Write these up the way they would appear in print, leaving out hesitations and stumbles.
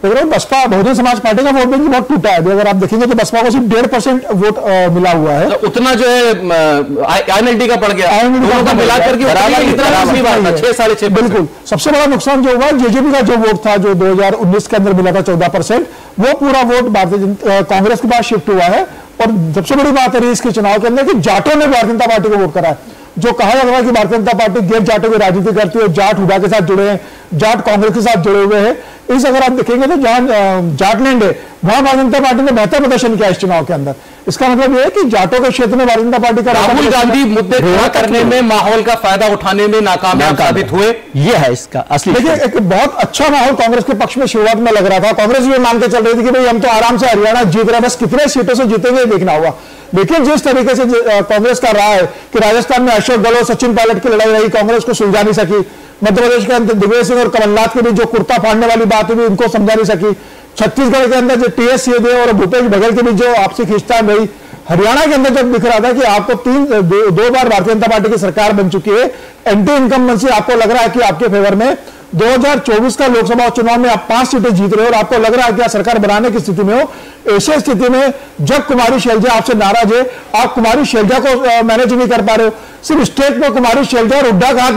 लेकिन बसपा बहुजन समाज पार्टी का vote bank बहुत टूटा है। अगर आप देखेंगे तो बसपा को सिर्फ 1.5% वोट मिला हुआ है, तो उतना जो है INLD का पड़ गया, दोनों का मिलाकर के 6-6.5। बिल्कुल। सबसे बड़ा नुकसान जो हुआ जेजेपी का जो वोट था, जो 2019 के अंदर मिला था 14%, वो पूरा वोट कांग्रेस के पास शिफ्ट हुआ है। और सबसे बड़ी बात है इसके चुनाव के अंदर कि जाटों ने भारतीय जनता पार्टी को वोट करा है। जो कहा जा रहा है कि भारतीय जनता पार्टी गैर जाटों की राजनीति करती है, जाट हुडा के साथ जुड़े हैं, जाट कांग्रेस के साथ जुड़े हुए हैं, इस अगर आप देखेंगे तो जहां जाटलैंड है वहां भारतीय जनता पार्टी ने बेहतर प्रदर्शन किया इस चुनाव के अंदर। इसका मतलब यह है कि जाटों के क्षेत्र में भारतीय जनता पार्टी का राहुल गांधी मुद्दे खड़ा करने में, माहौल का फायदा उठाने में नाकामयाब साबित हुए, यह है इसका असली। देखिए एक बहुत अच्छा माहौल कांग्रेस के पक्ष में शुरुआत में लग रहा था। कांग्रेस ये मान के चल रही थी कि भाई हम तो आराम से हरियाणा जीत रहे हैं, बस कितने सीटों से जीतेंगे देखना होगा। लेकिन जिस तरीके से कांग्रेस का रहा है कि राजस्थान में अशोक गहलोत सचिन पायलट की लड़ाई रही, कांग्रेस को सुलझा नहीं सकी। मध्य प्रदेश के अंदर दिग्विजय सिंह और कमलनाथ के बीच जो कुर्ता फाड़ने वाली बात हुई उनको समझा नहीं सकी। छत्तीसगढ़ के अंदर जो TS सिंहदेव और भूपेश बघेल के बीच जो आपसी खींचतान रही, हरियाणा के अंदर जब दिख रहा था कि आपको दो बार भारतीय जनता पार्टी की सरकार बन चुकी है, एंटी इनकम्बेंसी आपको लग रहा है कि आपके फेवर में 2024 का लोकसभा चुनाव में आप 5 सीटें जीत रहे हो और आपको लग रहा है कि आप सरकार बनाने की स्थिति में हो। ऐसी स्थिति में जब कुमारी शैलजा आपसे नाराज है, आप कुमारी शैलजा को मैनेज नहीं कर पा रहे हो, सिर्फ स्टेट में कुमारी शैलजा और हुड्डा का हाथ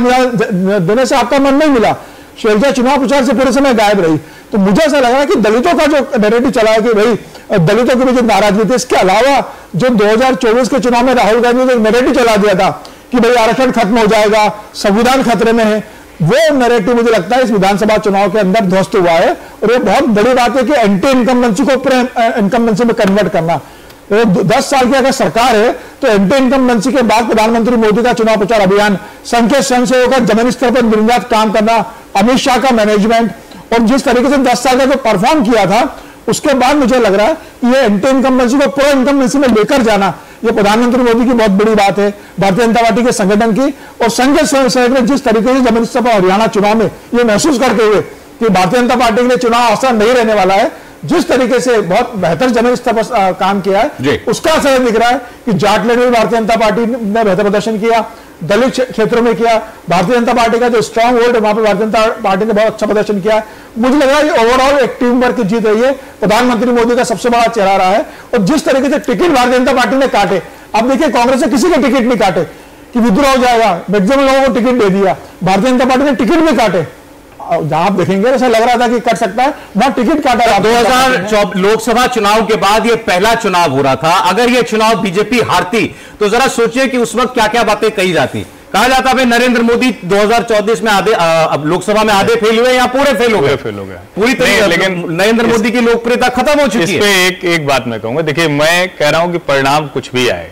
देने से आपका मन नहीं मिला। शैलजा चुनाव प्रचार से पूरे समय गायब रही। तो मुझे ऐसा लग रहा है कि दलितों का जो नैरेटिव चला है कि भाई दलितों के बीच नाराजगी थी, इसके अलावा जो 2024 के चुनाव में राहुल गांधी ने नैरेटिव चला दिया था कि भाई आरक्षण खत्म हो जाएगा, संविधान खतरे में है, वो नैरेटिव मुझे लगता है इस विधानसभा चुनाव के अंदर ध्वस्त हुआ है। और ये बहुत बड़ी बात है कि एंटी इनकम्बेंसी को इनकम्बेंसी में कन्वर्ट करना। 10 साल की अगर सरकार है तो एंटी इनकम्बेंसी के बाद प्रधानमंत्री मोदी का चुनाव प्रचार अभियान, संघ के स्वयंसेवकों का जमीनी स्तर पर निर्विवाद काम करना, अमित शाह का मैनेजमेंट, और जिस तरीके से 10 साल का जो परफॉर्म किया था उसके बाद मुझे लग रहा है कि ये एंटी इनकम्बेंसी को पूरा इनकम्बेंसी में लेकर जाना, ये प्रधानमंत्री मोदी की बहुत बड़ी बात है, भारतीय जनता पार्टी के संगठन की। और संघ के स्वयंसेवक ने जिस तरीके से जमीनी स्तर पर हरियाणा चुनाव में ये महसूस करते हुए कि भारतीय जनता पार्टी के लिए चुनाव आसान नहीं रहने वाला है, जिस तरीके से बहुत बेहतर जमीनी स्तर पर काम किया है, उसका असर दिख रहा है कि जाटलैंड में भारतीय जनता पार्टी ने बेहतर प्रदर्शन किया, दलित क्षेत्रों में किया। भारतीय जनता पार्टी का जो स्ट्रांग होल्ड है वहां पर भारतीय जनता पार्टी ने बहुत अच्छा प्रदर्शन किया। मुझे लग रहा है ओवरऑल एक टीम वर्क की जीत रही है, प्रधानमंत्री मोदी का सबसे बड़ा चेहरा रहा है। और जिस तरीके से टिकट भारतीय जनता पार्टी ने काटे, अब देखिए कांग्रेस ने किसी के टिकट नहीं काटे कि विद्रोह हो जाएगा, मैक्सिमम लोगों को टिकट दे दिया, भारतीय जनता पार्टी ने टिकट भी काटे। जहां आप देखेंगे ऐसा लग रहा था कि कर सकता है, वहां टिकट काटा। 2024 लोकसभा चुनाव के बाद ये पहला चुनाव हो रहा था। अगर ये चुनाव बीजेपी हारती तो जरा सोचिए कि उस वक्त क्या क्या बातें कही जाती। कहा जाता है नरेंद्र मोदी 2024 में अब लोकसभा में आधे फेल हुए या पूरे फेल हो गए, पूरी तरीके। लेकिन नरेंद्र मोदी की लोकप्रियता खत्म हो चुकी है। एक बात मैं कहूंगा, देखिए मैं कह रहा हूं कि परिणाम कुछ भी आए,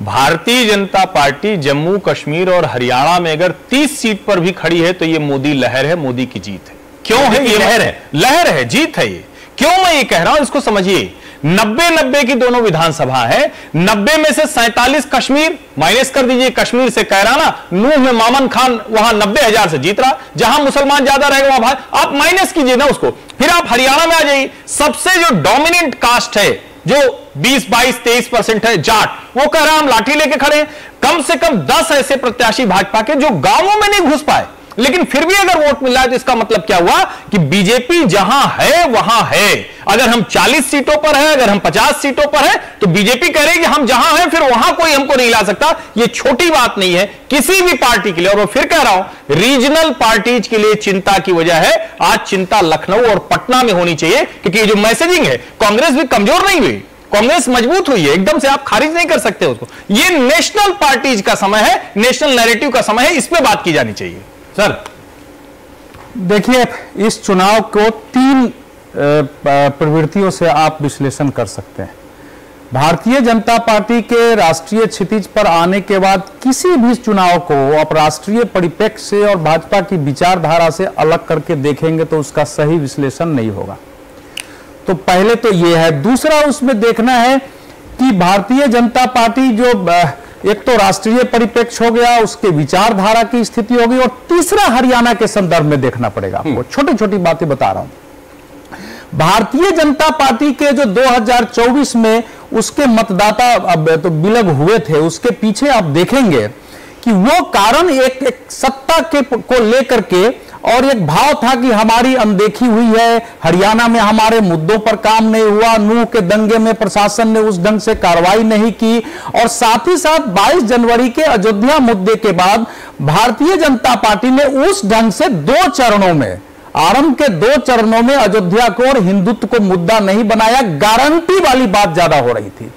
भारतीय जनता पार्टी जम्मू कश्मीर और हरियाणा में अगर 30 सीट पर भी खड़ी है तो ये मोदी लहर है, मोदी की जीत है। क्यों है ये लहर है, जीत है ये। क्यों मैं ये कह रहा हूं इसको समझिए। 90-90 की दोनों विधानसभा है, 90 में से 47 कश्मीर माइनस कर दीजिए, कश्मीर से कैराना, नूह में मामन खान वहां 90,000 से जीत रहा, जहां मुसलमान ज्यादा रहेगा वहां आप माइनस कीजिए ना उसको। फिर आप हरियाणा में आ जाइए, सबसे जो डोमिनेंट कास्ट है जो 20, 22, 23% है जाट, वो कह रहा हम लाठी लेके खड़े। कम से कम 10 ऐसे प्रत्याशी भाजपा के जो गांवों में नहीं घुस पाए, लेकिन फिर भी अगर वोट मिला है तो इसका मतलब क्या हुआ कि बीजेपी जहां है वहां है। अगर हम 40 सीटों पर है, अगर हम 50 सीटों पर है तो बीजेपी कह रही है कि हम जहां हैं फिर वहां कोई हमको नहीं ला सकता। यह छोटी बात नहीं है किसी भी पार्टी के लिए। और मैं फिर कह रहा हूं रीजनल पार्टीज के लिए चिंता की वजह है, आज चिंता लखनऊ और पटना में होनी चाहिए, क्योंकि ये जो मैसेजिंग है, कांग्रेस भी कमजोर नहीं हुई, कांग्रेस मजबूत हुई है, एकदम से आप खारिज नहीं कर सकते उसको। ये नेशनल पार्टीज का समय है, नेशनल नैरेटिव का समय है, इस पे बात की जानी चाहिए। सर देखिए, इस चुनाव को 3 प्रवृत्तियों से आप विश्लेषण कर सकते हैं। भारतीय जनता पार्टी के राष्ट्रीय क्षितिज पर आने के बाद किसी भी चुनाव को आप राष्ट्रीय परिप्रेक्ष्य से और भाजपा की विचारधारा से अलग करके देखेंगे तो उसका सही विश्लेषण नहीं होगा। तो पहले तो यह है। दूसरा उसमें देखना है कि भारतीय जनता पार्टी जो एक तो राष्ट्रीय परिप्रेक्ष्य हो गया, उसके विचारधारा की स्थिति होगी, और तीसरा हरियाणा के संदर्भ में देखना पड़ेगा आपको। छोटी छोटी बातें बता रहा हूं। भारतीय जनता पार्टी के जो 2024 में उसके मतदाता अब तो विलग हुए थे, उसके पीछे आप देखेंगे कि वो कारण एक सत्ता के को लेकर के और एक भाव था कि हमारी अनदेखी हुई है, हरियाणा में हमारे मुद्दों पर काम नहीं हुआ, नूह के दंगे में प्रशासन ने उस ढंग से कार्रवाई नहीं की, और साथ ही साथ 22 जनवरी के अयोध्या मुद्दे के बाद भारतीय जनता पार्टी ने उस ढंग से 2 चरणों में, आरंभ के 2 चरणों में अयोध्या को और हिंदुत्व को मुद्दा नहीं बनाया, गारंटी वाली बात ज्यादा हो रही थी।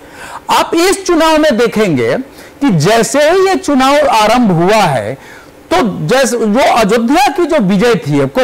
आप इस चुनाव में देखेंगे कि जैसे ही ये चुनाव आरंभ हुआ है तो जैसे जो अयोध्या की जो विजय थी को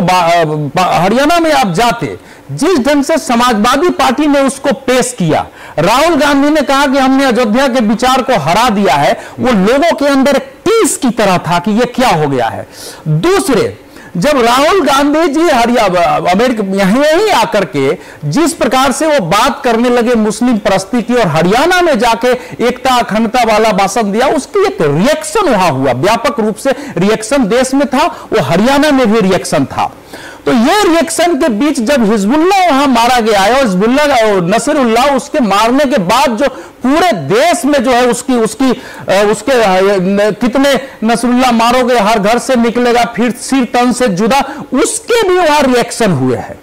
हरियाणा में आप जाते, जिस ढंग से समाजवादी पार्टी ने उसको पेश किया, राहुल गांधी ने कहा कि हमने अयोध्या के विचार को हरा दिया है, वो लोगों के अंदर एक टीस की तरह था कि ये क्या हो गया है। दूसरे, जब राहुल गांधी जी अमेरिका यहीं आकर के जिस प्रकार से वो बात करने लगे मुस्लिम परस्ती की और हरियाणा में जाके एकता अखंडता वाला भाषण दिया, उसकी एक रिएक्शन वहां हुआ, व्यापक रूप से रिएक्शन देश में था, वो हरियाणा में भी रिएक्शन था। तो ये रिएक्शन के बीच जब हिजबुल्लाह वहां मारा गया है, और हिजबुल्लाह और नसीरुल्लाह उसके मारने के बाद जो पूरे देश में जो है उसके कितने नसीरुल्लाह मारोगे, हर घर से निकलेगा, फिर सिर तन से जुदा, उसके भी वहां रिएक्शन हुए हैं।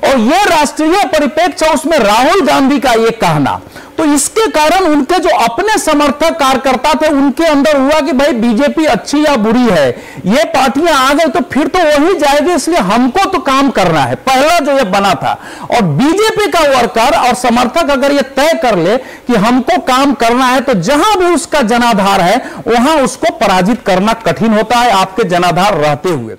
और यह राष्ट्रीय परिप्रेक्ष्य, उसमें राहुल गांधी का यह कहना, तो इसके कारण उनके जो अपने समर्थक कार्यकर्ता थे उनके अंदर हुआ कि भाई बीजेपी अच्छी या बुरी है, ये पार्टियां आ गई तो फिर तो वही जाएगी, इसलिए हमको तो काम करना है, पहला जो ये बना था। और बीजेपी का वर्कर और समर्थक अगर ये तय कर ले कि हमको काम करना है, तो जहां भी उसका जनाधार है वहां उसको पराजित करना कठिन होता है, आपके जनाधार रहते हुए।